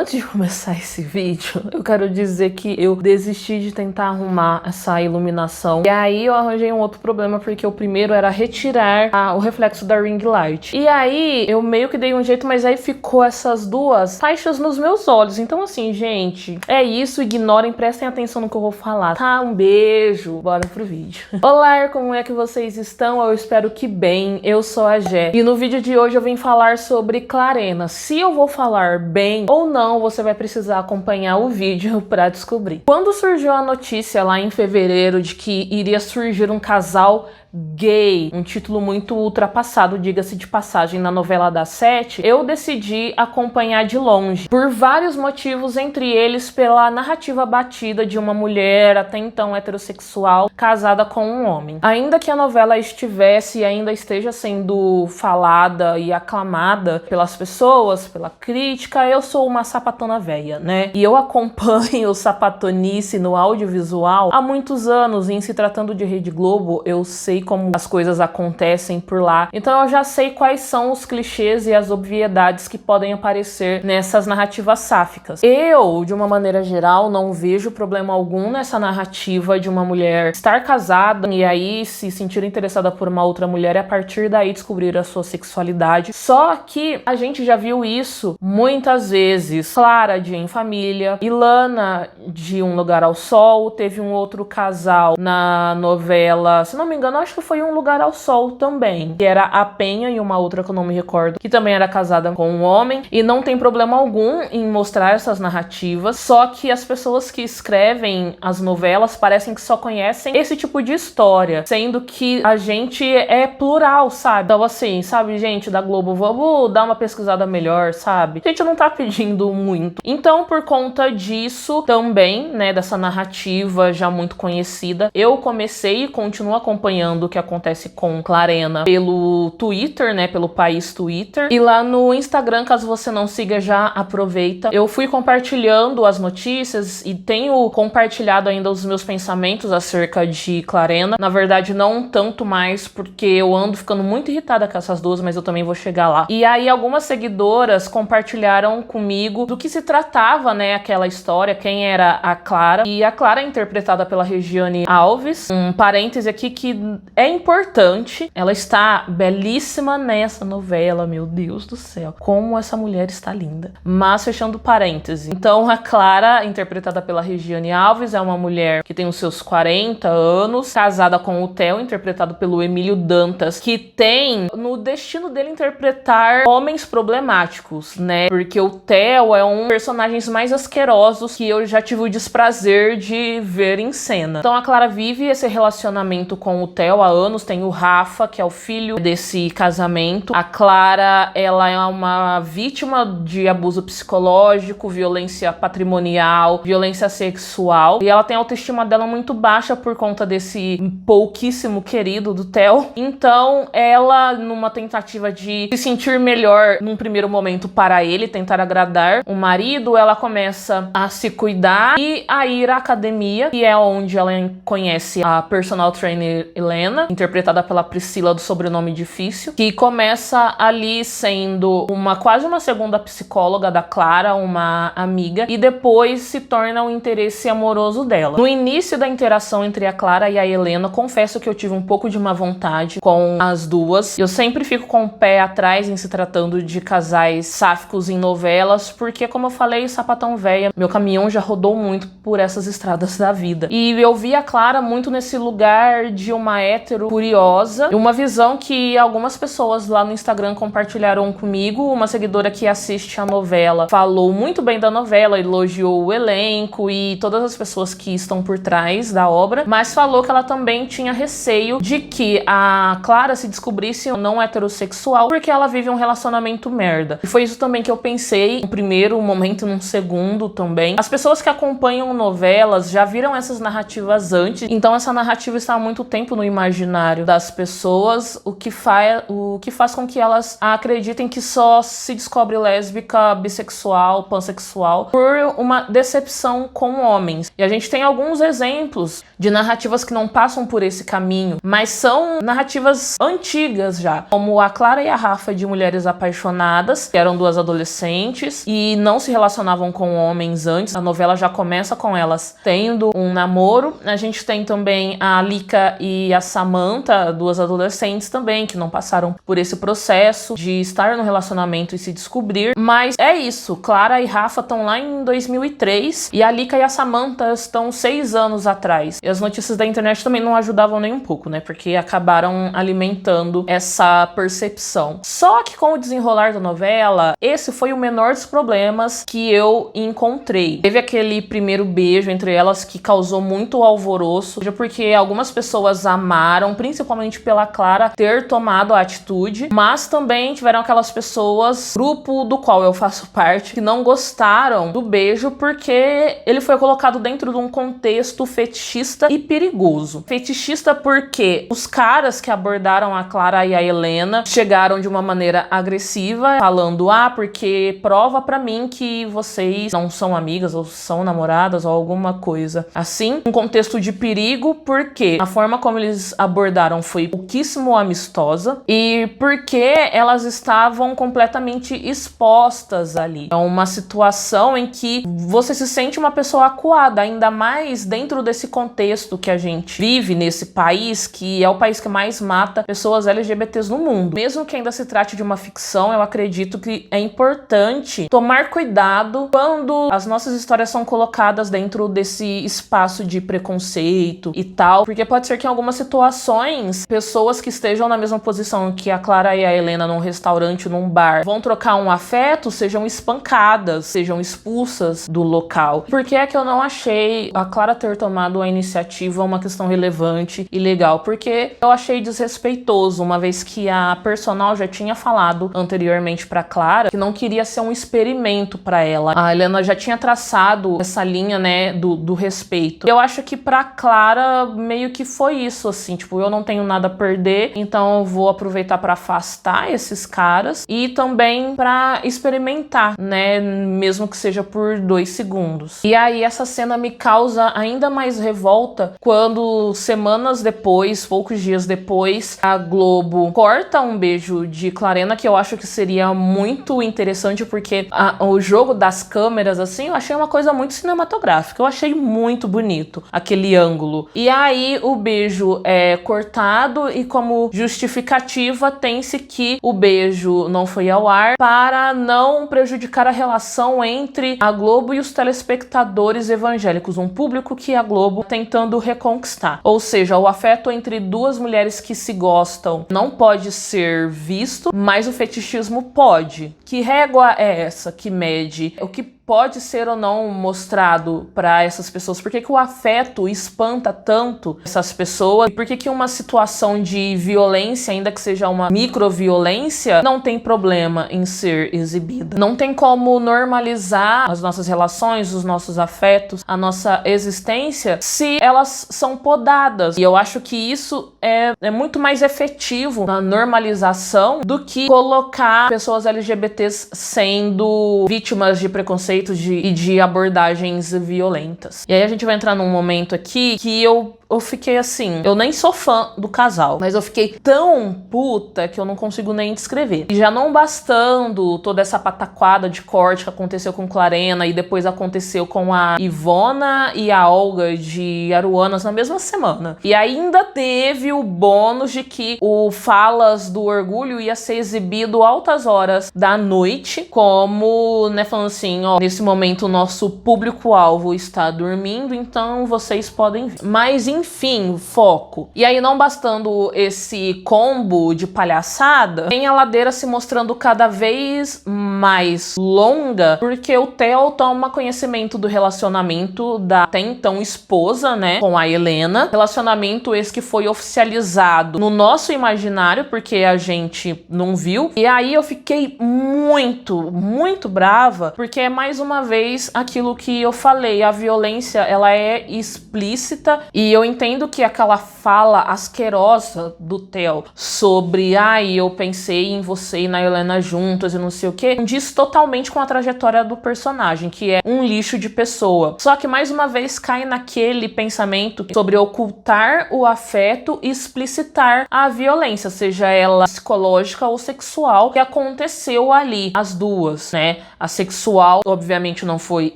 Antes de começar esse vídeo, eu quero dizer que eu desisti de tentar arrumar essa iluminação. E aí eu arranjei um outro problema, porque o primeiro era retirar o reflexo da ring light. E aí eu meio que dei um jeito, mas aí ficou essas duas faixas nos meus olhos. Então assim, gente, é isso. Ignorem, prestem atenção no que eu vou falar, tá? Um beijo, bora pro vídeo. Olá, como é que vocês estão? Eu espero que bem. Eu sou a Jé. E no vídeo de hoje eu vim falar sobre Clarena. Se eu vou falar bem ou não, você vai precisar acompanhar o vídeo para descobrir. Quando surgiu a notícia lá em fevereiro de que iria surgir um casal gay, um título muito ultrapassado, diga-se de passagem, na novela das 7, eu decidi acompanhar de longe, por vários motivos, entre eles pela narrativa batida de uma mulher até então heterossexual casada com um homem. Ainda que a novela estivesse e ainda esteja sendo falada e aclamada pelas pessoas, pela crítica, eu sou uma sapatona velha, né? E eu acompanho sapatonice no audiovisual há muitos anos, e em se tratando de Rede Globo, eu sei como as coisas acontecem por lá. Então eu já sei quais são os clichês e as obviedades que podem aparecer nessas narrativas sáficas. Eu, de uma maneira geral, não vejo problema algum nessa narrativa de uma mulher estar casada e aí se sentir interessada por uma outra mulher e a partir daí descobrir a sua sexualidade. Só que a gente já viu isso muitas vezes. Clara de Em Família, Ilana de Um Lugar ao Sol, teve um outro casal na novela, se não me engano, acho que foi Um Lugar ao Sol também, que era a Penha e uma outra que eu não me recordo, que também era casada com um homem, e não tem problema algum em mostrar essas narrativas, só que as pessoas que escrevem as novelas parecem que só conhecem esse tipo de história, sendo que a gente é plural, sabe? Então assim, sabe, gente da Globo, vamos dar uma pesquisada melhor, sabe? A gente não tá pedindo muito. Então, por conta disso também, né, dessa narrativa já muito conhecida, eu comecei e continuo acompanhando o que acontece com Clarena pelo Twitter, né, pelo país Twitter, e lá no Instagram, caso você não siga, já aproveita. Eu fui compartilhando as notícias e tenho compartilhado ainda os meus pensamentos acerca de Clarena. Na verdade, não tanto mais, porque eu ando ficando muito irritada com essas duas, mas eu também vou chegar lá. E aí algumas seguidoras compartilharam comigo do que se tratava, né, aquela história, quem era a Clara. E a Clara é interpretada pela Regiane Alves. Um parêntese aqui que é importante, ela está belíssima nessa novela, meu Deus do céu, como essa mulher está linda. Mas fechando parênteses, então a Clara, interpretada pela Regiane Alves, é uma mulher que tem os seus 40 anos, casada com o Theo, interpretado pelo Emílio Dantas, que tem no destino dele interpretar homens problemáticos, né? Porque o Theo é um dos personagens mais asquerosos que eu já tive o desprazer de ver em cena. Então a Clara vive esse relacionamento com o Theo há anos, tem o Rafa, que é o filho desse casamento. A Clara, ela é uma vítima de abuso psicológico, violência patrimonial, violência sexual, e ela tem a autoestima dela muito baixa por conta desse pouquíssimo querido do Theo. Então ela, numa tentativa de se sentir melhor num primeiro momento para ele, tentar agradar o marido, ela começa a se cuidar e a ir à academia, que é onde ela conhece a personal trainer Helena, interpretada pela Priscila, do sobrenome difícil, que começa ali sendo quase uma segunda psicóloga da Clara, uma amiga, e depois se torna o interesse amoroso dela. No início da interação entre a Clara e a Helena, confesso que eu tive um pouco de má vontade com as duas. Eu sempre fico com o pé atrás em se tratando de casais sáficos em novelas, porque, como eu falei, sapatão véia, meu caminhão já rodou muito por essas estradas da vida. E eu vi a Clara muito nesse lugar de uma hétero curiosa, uma visão que algumas pessoas lá no Instagram compartilharam comigo. Uma seguidora que assiste a novela falou muito bem da novela, elogiou o elenco e todas as pessoas que estão por trás da obra, mas falou que ela também tinha receio de que a Clara se descobrisse não heterossexual porque ela vive um relacionamento merda. E foi isso também que eu pensei no primeiro momento, num segundo também. As pessoas que acompanham novelas já viram essas narrativas antes, então essa narrativa está há muito tempo no imaginário imaginário das pessoas, o que faz com que elas acreditem que só se descobre lésbica, bissexual, pansexual por uma decepção com homens. E a gente tem alguns exemplos de narrativas que não passam por esse caminho, mas são narrativas antigas já, como a Clara e a Rafa de Mulheres Apaixonadas, que eram duas adolescentes e não se relacionavam com homens antes. A novela já começa com elas tendo um namoro. A gente tem também a Lika e a Samantha, duas adolescentes também, que não passaram por esse processo de estar no relacionamento e se descobrir. Mas é isso, Clara e Rafa estão lá em 2003 e a Lika e a Samantha estão 6 anos atrás. E as notícias da internet também não ajudavam nem um pouco, né? Porque acabaram alimentando essa percepção. Só que com o desenrolar da novela, esse foi o menor dos problemas que eu encontrei. Teve aquele primeiro beijo entre elas que causou muito alvoroço, porque algumas pessoas amaram, principalmente pela Clara ter tomado a atitude, mas também tiveram aquelas pessoas, grupo do qual eu faço parte, que não gostaram do beijo porque ele foi colocado dentro de um contexto fetichista e perigoso. Fetichista porque os caras que abordaram a Clara e a Helena chegaram de uma maneira agressiva, falando, porque prova pra mim que vocês não são amigas ou são namoradas ou alguma coisa assim. Um contexto de perigo porque a forma como eles abordaram foi pouquíssimo amistosa e porque elas estavam completamente expostas ali. É uma situação em que você se sente uma pessoa acuada, ainda mais dentro desse contexto que a gente vive nesse país, que é o país que mais mata pessoas LGBTs no mundo. Mesmo que ainda se trate de uma ficção, eu acredito que é importante tomar cuidado quando as nossas histórias são colocadas dentro desse espaço de preconceito e tal, porque pode ser que em algumas situações, pessoas que estejam na mesma posição que a Clara e a Helena num restaurante, num bar, vão trocar um afeto, sejam espancadas, sejam expulsas do local. Por que é que eu não achei a Clara ter tomado a iniciativa uma questão relevante e legal? Porque eu achei desrespeitoso, uma vez que a personal já tinha falado anteriormente pra Clara que não queria ser um experimento pra ela. A Helena já tinha traçado essa linha, né, do respeito. Eu acho que pra Clara meio que foi isso, assim, tipo, eu não tenho nada a perder, então eu vou aproveitar pra afastar esses caras e também pra experimentar, né, mesmo que seja por 2 segundos. E aí essa cena me causa ainda mais revolta quando semanas depois, poucos dias depois, a Globo corta um beijo de Clarena, que eu acho que seria muito interessante porque o jogo das câmeras, assim, eu achei uma coisa muito cinematográfica. Eu achei muito bonito aquele ângulo. E aí o beijo é cortado e como justificativa tem-se que o beijo não foi ao ar para não prejudicar a relação entre a Globo e os telespectadores evangélicos, um público que a Globo tentando reconquistar. Ou seja, o afeto entre duas mulheres que se gostam não pode ser visto, mas o fetichismo pode. Que régua é essa que mede o que pode ser ou não mostrado para essas pessoas? Por que que o afeto espanta tanto essas pessoas? E por que que uma situação de violência, ainda que seja uma microviolência, não tem problema em ser exibida? Não tem como normalizar as nossas relações, os nossos afetos, a nossa existência, se elas são podadas. E eu acho que isso é muito mais efetivo na normalização do que colocar pessoas LGBTs sendo vítimas de preconceito e de abordagens violentas. E aí a gente vai entrar num momento aqui que eu fiquei assim, eu nem sou fã do casal, mas eu fiquei tão puta que eu não consigo nem descrever. E já não bastando toda essa pataquada de corte que aconteceu com Clarena e depois aconteceu com a Ivona e a Olga de Aruanas na mesma semana. E ainda teve o bônus de que o Falas do Orgulho ia ser exibido altas horas da noite, como, né, falando assim, ó, nesse momento o nosso público-alvo está dormindo, então vocês podem ver. Mas enfim, foco. E aí, não bastando esse combo de palhaçada, tem a ladeira se mostrando cada vez mais longa, porque o Theo toma conhecimento do relacionamento da até então esposa, né, com a Helena. Relacionamento esse que foi oficializado no nosso imaginário, porque a gente não viu. E aí eu fiquei muito, muito brava, porque é mais mais uma vez aquilo que eu falei, a violência ela é explícita e eu entendo que aquela fala asquerosa do Theo sobre eu pensei em você e na Helena juntas e não sei o que, diz totalmente com a trajetória do personagem, que é um lixo de pessoa. Só que mais uma vez cai naquele pensamento sobre ocultar o afeto e explicitar a violência, seja ela psicológica ou sexual, que aconteceu ali, as duas, né? A sexual, obviamente, não foi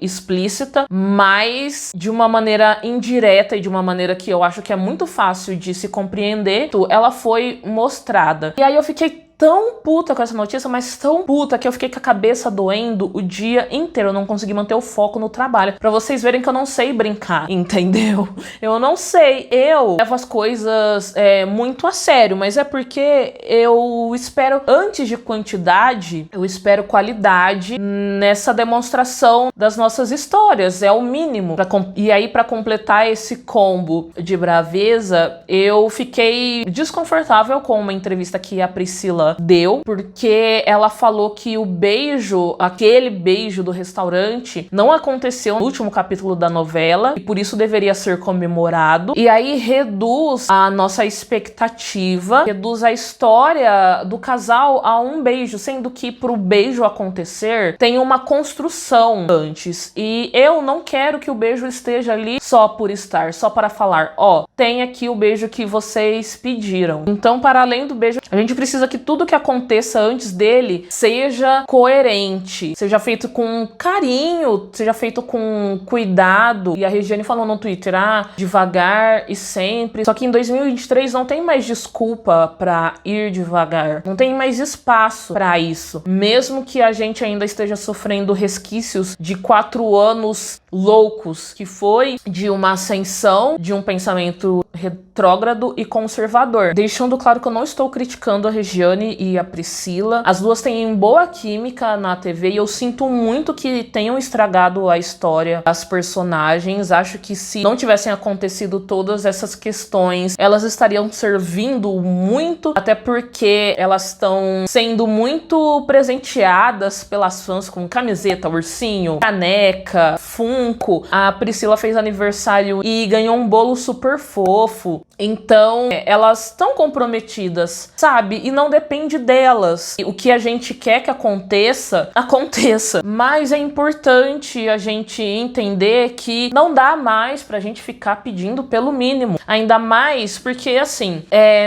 explícita, mas de uma maneira indireta e de uma maneira que eu acho que é muito fácil de se compreender, ela foi mostrada. E aí eu fiquei tão puta com essa notícia, mas tão puta que eu fiquei com a cabeça doendo o dia inteiro. Eu não consegui manter o foco no trabalho. Pra vocês verem que eu não sei brincar, entendeu? Eu não sei. Eu levo as coisas muito a sério, mas é porque eu espero, antes de quantidade, eu espero qualidade nessa demonstração das nossas histórias. É o mínimo. E aí, pra completar esse combo de braveza, eu fiquei desconfortável com uma entrevista que a Priscila deu, porque ela falou que o beijo, aquele beijo do restaurante, não aconteceu no último capítulo da novela e por isso deveria ser comemorado. E aí reduz a nossa expectativa, reduz a história do casal a um beijo, sendo que pro beijo acontecer tem uma construção antes. E eu não quero que o beijo esteja ali só por estar, só para falar, tem aqui o beijo que vocês pediram. Então, para além do beijo, a gente precisa que tudo que aconteça antes dele seja coerente, seja feito com carinho, seja feito com cuidado. E a Regiane falou no Twitter, devagar e sempre. Só que em 2023 não tem mais desculpa pra ir devagar. Não tem mais espaço pra isso. Mesmo que a gente ainda esteja sofrendo resquícios de 4 anos loucos, que foi de uma ascensão de um pensamento retrógrado e conservador. Deixando claro que eu não estou criticando a Regiane e a Priscila. As duas têm boa química na TV e eu sinto muito que tenham estragado a história das personagens. Acho que se não tivessem acontecido todas essas questões, elas estariam servindo muito, até porque elas estão sendo muito presenteadas pelas fãs com camiseta, ursinho, caneca, Funko. A Priscila fez aniversário e ganhou um bolo super fofo. Então, elas estão comprometidas, sabe? E não depende delas. O que a gente quer que aconteça, aconteça. Mas é importante a gente entender que não dá mais pra gente ficar pedindo pelo mínimo. Ainda mais porque, assim,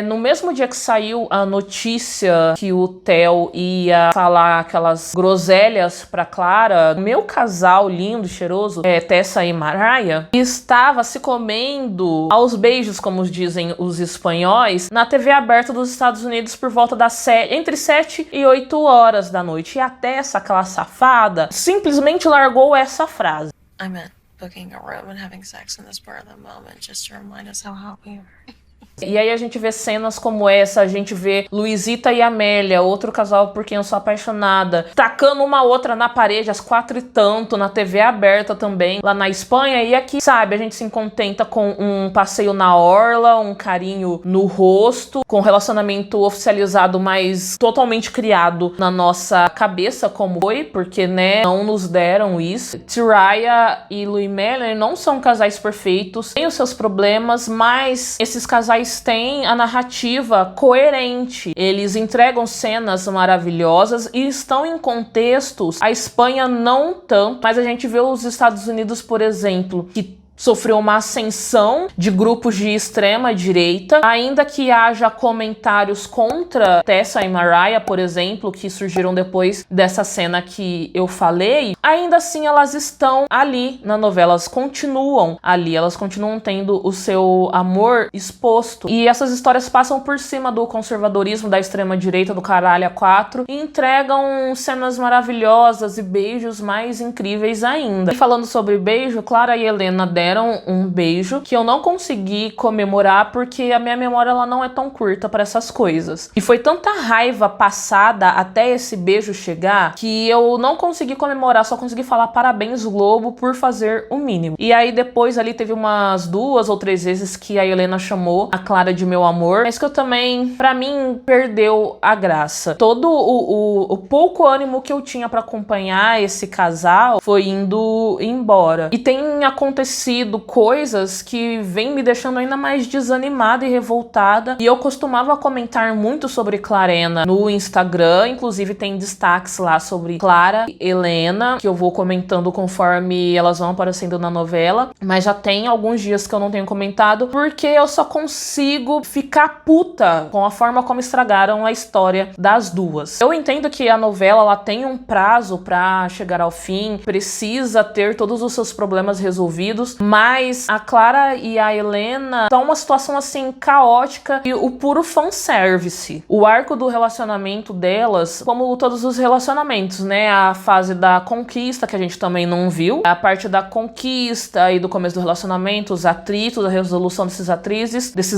no mesmo dia que saiu a notícia que o Theo ia falar aquelas groselhas pra Clara, o meu casal lindo, cheiroso, Tessa e Mariah, estava se comendo aos beijos, como dizem os espanhóis, na TV aberta dos Estados Unidos por volta das entre 7 e 8 horas da noite. E a Tessa, aquela safada, simplesmente largou essa frase. I meant booking a room and having sex in this bar at the moment just to remind us how hot we are. E aí a gente vê cenas como essa, a gente vê Luizita e Amélia, outro casal por quem eu sou apaixonada, tacando uma outra na parede às 4 e tanto, na TV aberta também, lá na Espanha. E aqui, sabe, a gente se contenta com um passeio na orla, um carinho no rosto, com um relacionamento oficializado, mas totalmente criado na nossa cabeça como foi, porque, né, não nos deram isso. Tyria e Louis Melanie não são casais perfeitos, têm os seus problemas, mas esses casais têm a narrativa coerente. Eles entregam cenas maravilhosas e estão em contextos. A Espanha não tanto, mas a gente vê os Estados Unidos, por exemplo, que sofreu uma ascensão de grupos de extrema direita, ainda que haja comentários contra Tessa e Mariah, por exemplo, que surgiram depois dessa cena que eu falei, ainda assim elas estão ali na novela, elas continuam ali, elas continuam tendo o seu amor exposto. E essas histórias passam por cima do conservadorismo da extrema direita, do caralho a 4, e entregam cenas maravilhosas e beijos mais incríveis ainda. E falando sobre beijo, Clara e Helena deram deram um beijo que eu não consegui comemorar porque a minha memória ela não é tão curta para essas coisas. E foi tanta raiva passada até esse beijo chegar que eu não consegui comemorar, só consegui falar parabéns Globo por fazer o mínimo. E aí depois ali teve umas 2 ou 3 vezes que a Helena chamou a Clara de meu amor, mas que eu também, pra mim, perdeu a graça. Todo o pouco ânimo que eu tinha pra acompanhar esse casal foi indo embora. E tem acontecido coisas que vem me deixando ainda mais desanimada e revoltada. E eu costumava comentar muito sobre Clarena no Instagram, inclusive tem destaques lá sobre Clara e Helena, que eu vou comentando conforme elas vão aparecendo na novela. Mas já tem alguns dias que eu não tenho comentado, porque eu só consigo ficar puta com a forma como estragaram a história das duas. Eu entendo que a novela ela tem um prazo pra chegar ao fim, precisa ter todos os seus problemas resolvidos, mas a Clara e a Helena estão uma situação assim caótica e o puro fanservice. O arco do relacionamento delas, como todos os relacionamentos, né? A fase da conquista, que a gente também não viu, a parte da conquista e do começo do relacionamento, os atritos, a resolução desses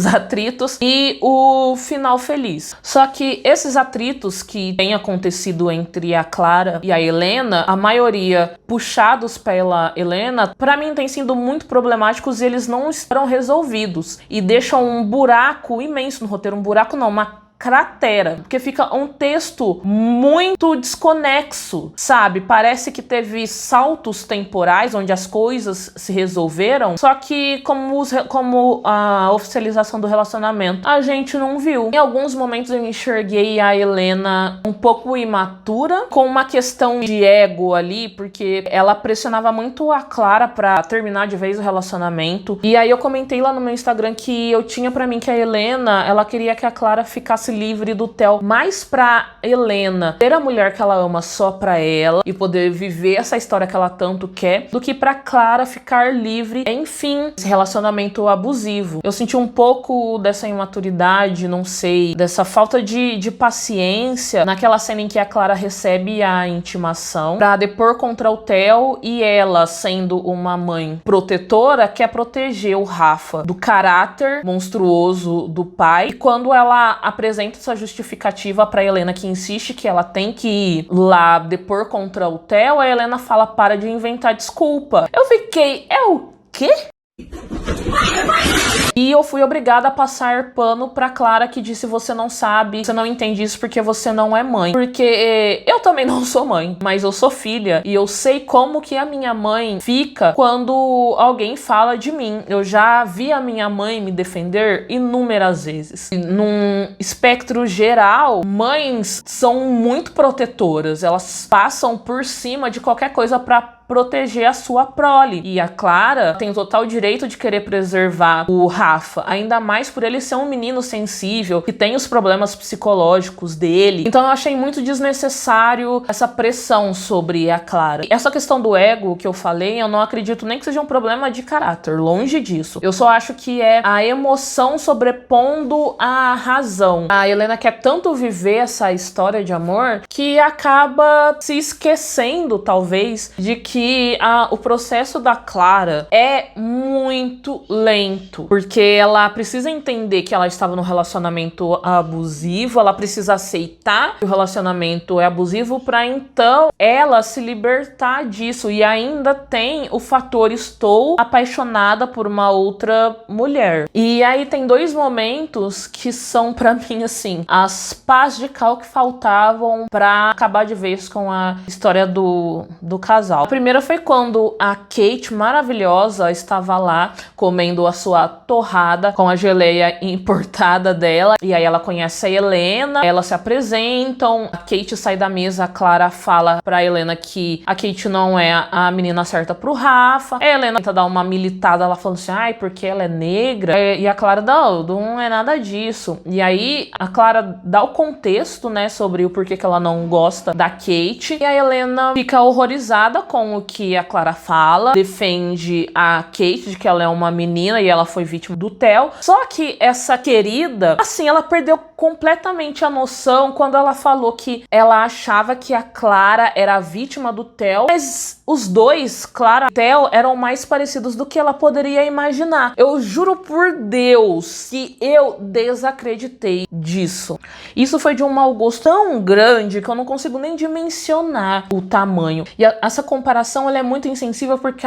atritos e o final feliz. Só que esses atritos que têm acontecido entre a Clara e a Helena, a maioria puxados pela Helena, pra mim tem sido muito problemáticos e eles não estão resolvidos e deixam um buraco imenso no roteiro, um buraco não, uma cratera, porque fica um texto muito desconexo, sabe? Parece que teve saltos temporais onde as coisas se resolveram, só que como a oficialização do relacionamento, a gente não viu. Em alguns momentos eu enxerguei a Helena um pouco imatura, com uma questão de ego ali, porque ela pressionava muito a Clara pra terminar de vez o relacionamento. E aí eu comentei lá no meu Instagram que eu tinha pra mim que a Helena, ela queria que a Clara ficasse livre do Theo, mais pra Helena ter a mulher que ela ama só pra ela e poder viver essa história que ela tanto quer, do que pra Clara ficar livre, enfim, esse relacionamento abusivo. Eu senti um pouco dessa imaturidade, não sei, dessa falta de paciência naquela cena em que a Clara recebe a intimação pra depor contra o Theo e ela, sendo uma mãe protetora, quer proteger o Rafa do caráter monstruoso do pai. E quando ela apresenta essa justificativa pra Helena, que insiste que ela tem que ir lá depor contra o Theo, a Helena fala: para de inventar desculpa. Eu fiquei, é o quê? E eu fui obrigada a passar pano pra Clara, que disse: você não sabe, você não entende isso porque você não é mãe. Porque eu também não sou mãe, mas eu sou filha e eu sei como que a minha mãe fica quando alguém fala de mim. Eu já vi a minha mãe me defender inúmeras vezes. Num espectro geral, mães são muito protetoras, elas passam por cima de qualquer coisa pra proteger a sua prole. E a Clara tem o total direito de querer preservar o Rafa, ainda mais por ele ser um menino sensível, que tem os problemas psicológicos dele. Então eu achei muito desnecessário essa pressão sobre a Clara. E essa questão do ego que eu falei, eu não acredito nem que seja um problema de caráter, longe disso. Eu só acho que é a emoção sobrepondo a razão. A Helena quer tanto viver essa história de amor que acaba se esquecendo, talvez, de que o processo da Clara é muito lento, porque ela precisa entender que ela estava num relacionamento abusivo, ela precisa aceitar que o relacionamento é abusivo para então ela se libertar disso. E ainda tem o fator estou apaixonada por uma outra mulher. E aí tem 2 momentos que são pra mim assim, as pás de cal que faltavam pra acabar de vez com a história do casal. A primeira foi quando a Kate, maravilhosa, estava lá comendo a sua torrada com a geleia importada dela. E aí ela conhece a Helena, elas se apresentam, a Kate sai da mesa, a Clara fala pra Helena que a Kate não é a menina certa pro Rafa. A Helena tenta dar uma militada, ela falando assim, ai, porque ela é negra. E a Clara, não é nada disso. E aí a Clara dá o contexto, né, sobre o porquê que ela não gosta da Kate. E a Helena fica horrorizada com o que a Clara fala, defende a Kate de que ela é uma menina e ela foi vítima do Theo. Só que essa querida, assim, ela perdeu completamente a noção quando ela falou que ela achava que a Clara era a vítima do Theo. Mas os dois, Clara e Theo, eram mais parecidos do que ela poderia imaginar. Eu juro por Deus que eu desacreditei disso. Isso foi de um mau gosto tão grande que eu não consigo nem dimensionar o tamanho. E essa comparação ela é muito insensível porque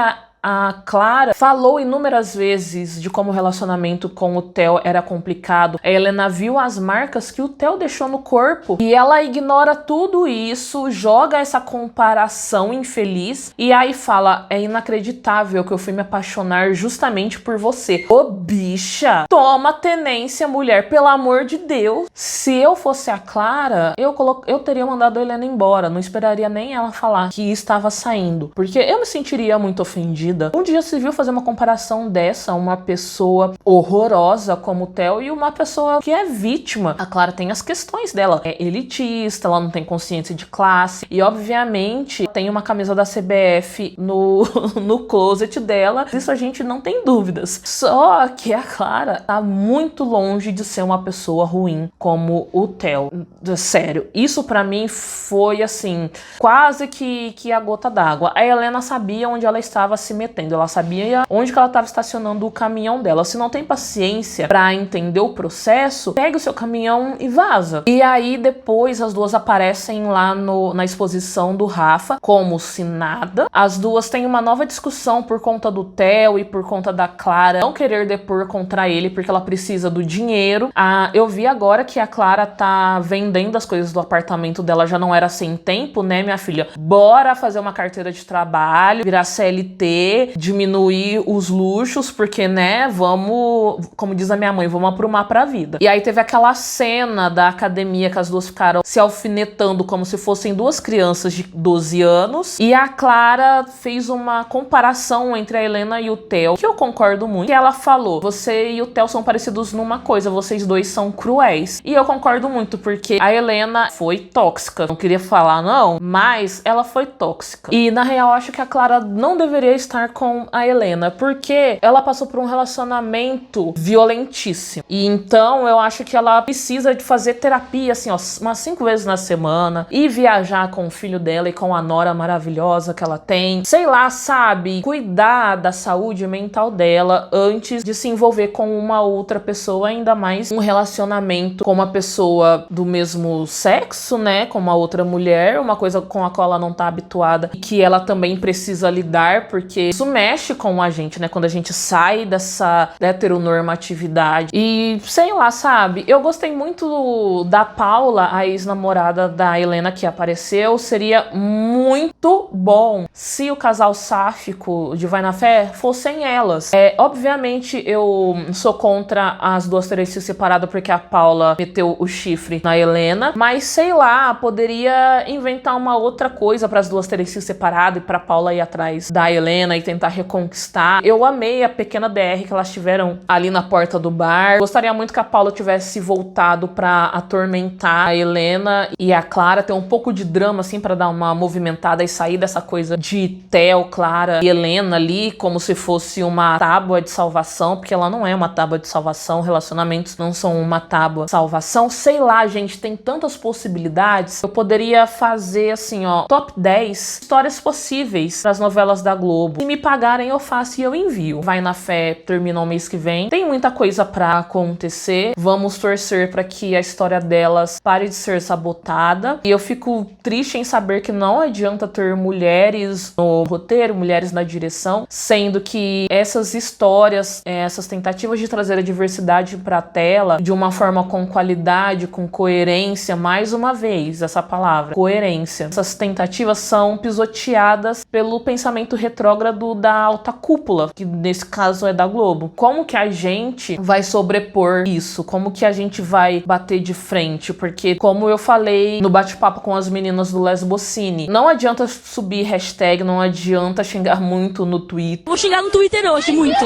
a Clara falou inúmeras vezes de como o relacionamento com o Theo era complicado. A Helena viu as marcas que o Theo deixou no corpo e ela ignora tudo isso, joga essa comparação infeliz e aí fala: é inacreditável que eu fui me apaixonar justamente por você. Ô bicha, toma tenência, mulher, pelo amor de Deus. Se eu fosse a Clara, eu teria mandado a Helena embora, não esperaria nem ela falar que estava saindo, porque eu me sentiria muito ofendida. Um dia se viu fazer uma comparação dessa, uma pessoa horrorosa como o Theo e uma pessoa que é vítima. A Clara tem as questões dela, é elitista, ela não tem consciência de classe e obviamente tem uma camisa da CBF no closet dela, isso a gente não tem dúvidas. Só que a Clara tá muito longe de ser uma pessoa ruim como o Theo. Sério, isso pra mim foi assim, quase que a gota d'água. A Helena sabia onde ela estava se metendo, ela sabia onde que ela estava estacionando o caminhão dela. Se não tem paciência pra entender o processo, pega o seu caminhão e vaza. E aí depois as duas aparecem lá na exposição do Rafa como se nada. As duas têm uma nova discussão por conta do Theo e por conta da Clara não querer depor contra ele porque ela precisa do dinheiro. Eu vi agora que a Clara tá vendendo as coisas do apartamento dela, já não era sem tempo, né, minha filha? Bora fazer uma carteira de trabalho, virar CLT, diminuir os luxos, porque, né, vamos, como diz a minha mãe, vamos aprumar pra vida. E aí teve aquela cena da academia que as duas ficaram se alfinetando como se fossem duas crianças de 12 anos, e a Clara fez uma comparação entre a Helena e o Theo, que eu concordo muito, que ela falou: você e o Theo são parecidos numa coisa, vocês dois são cruéis. E eu concordo muito, porque a Helena foi tóxica, não queria falar não, mas ela foi tóxica. E na real, acho que a Clara não deveria estar com a Helena, porque ela passou por um relacionamento violentíssimo. E então eu acho que ela precisa de fazer terapia, assim, ó, umas 5 vezes na semana, e viajar com o filho dela e com a nora maravilhosa que ela tem. Sei lá, sabe? Cuidar da saúde mental dela antes de se envolver com uma outra pessoa, ainda mais um relacionamento com uma pessoa do mesmo sexo, né? Com uma outra mulher, uma coisa com a qual ela não tá habituada e que ela também precisa lidar, porque isso mexe com a gente, né? Quando a gente sai dessa heteronormatividade. E sei lá, sabe? Eu gostei muito da Paula, a ex-namorada da Helena que apareceu. Seria muito bom se o casal sáfico de Vai na Fé fossem elas. Obviamente eu sou contra as duas terem se separado porque a Paula meteu o chifre na Helena, mas sei lá, poderia inventar uma outra coisa para as duas terem se separado e pra Paula ir atrás da Helena e tentar reconquistar. Eu amei a pequena DR que elas tiveram ali na porta do bar. Gostaria muito que a Paula tivesse voltado pra atormentar a Helena e a Clara, ter um pouco de drama assim pra dar uma movimentada e sair dessa coisa de Theo, Clara e Helena ali como se fosse uma tábua de salvação, porque ela não é uma tábua de salvação, relacionamentos não são uma tábua de salvação. Sei lá, gente, tem tantas possibilidades. Eu poderia fazer assim, ó, top 10 histórias possíveis das novelas da Globo. Se me pagarem, eu faço e eu envio. Vai na Fé termina o mês que vem. Tem muita coisa pra acontecer. Vamos torcer pra que a história delas pare de ser sabotada. E eu fico triste em saber que não adianta ter mulheres no roteiro, mulheres na direção, sendo que essas histórias, essas tentativas de trazer a diversidade pra tela de uma forma com qualidade, com coerência, mais uma vez, essa palavra, coerência. Essas tentativas são pisoteadas pelo pensamento retrógrado da alta cúpula, que nesse caso é da Globo. Como que a gente vai sobrepor isso? Como que a gente vai bater de frente? Porque, como eu falei no bate-papo com as meninas do Lesbocine, não adianta subir hashtag, não adianta xingar muito no Twitter. Vou xingar no Twitter hoje, muito.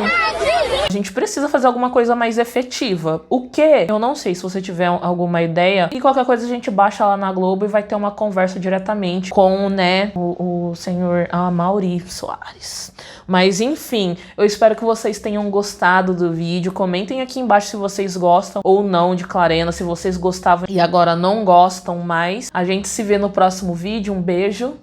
A gente precisa fazer alguma coisa mais efetiva. O quê? Eu não sei. Se você tiver alguma ideia, e qualquer coisa a gente baixa lá na Globo e vai ter uma conversa diretamente com, né, o senhor Amaury Soares. Mas enfim, eu espero que vocês tenham gostado do vídeo. Comentem aqui embaixo se vocês gostam ou não de Clarena, se vocês gostavam e agora não gostam mais. A gente se vê no próximo vídeo. Um beijo.